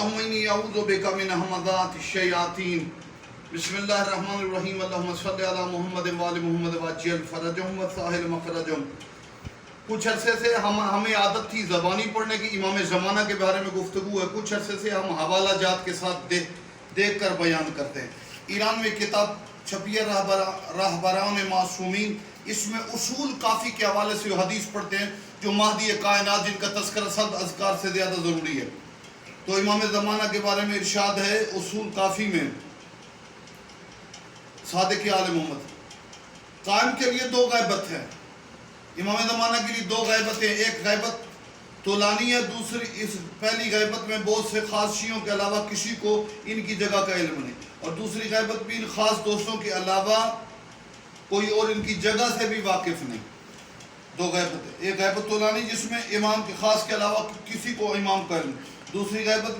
اللہم انی اعوذ بک من ہمزات الشیاطین بسم اللہ الرحمن الرحیم اللہم صلی علی محمد وآل محمد واجعل فرجہم وساہل مخرجہم۔ کچھ عرصے سے ہمیں عادت تھی زبانی پڑھنے کی، امام زمانہ کے بارے میں گفتگو ہے، کچھ عرصے سے ہم حوالہ جات کے ساتھ دیکھ کر بیان کرتے ہیں۔ ایران میں کتاب چھپی ہے راہبران معصومین، اس میں اصول کافی کے حوالے سے حدیث پڑھتے ہیں جو مہدی کائنات جن کا تذکرہ سب اذکار سے زیادہ ضروری ہے۔ تو امام زمانہ کے بارے میں ارشاد ہے اصول کافی میں، صادق آل محمد قائم کے لیے دو غیبت ہیں، امام زمانہ کے لیے دو غیبتیں، ایک غیبت طولانی ہے، دوسری اس پہلی غیبت میں بہت سے خاص شیعوں کے علاوہ کسی کو ان کی جگہ کا علم نہیں، اور دوسری غیبت بھی ان خاص دوستوں کے علاوہ کوئی اور ان کی جگہ سے بھی واقف نہیں۔ دو غیبت ہے، ایک غیبت طولانی جس میں امام کے خاص کے علاوہ کسی کو امام کا علم، دوسری غیبت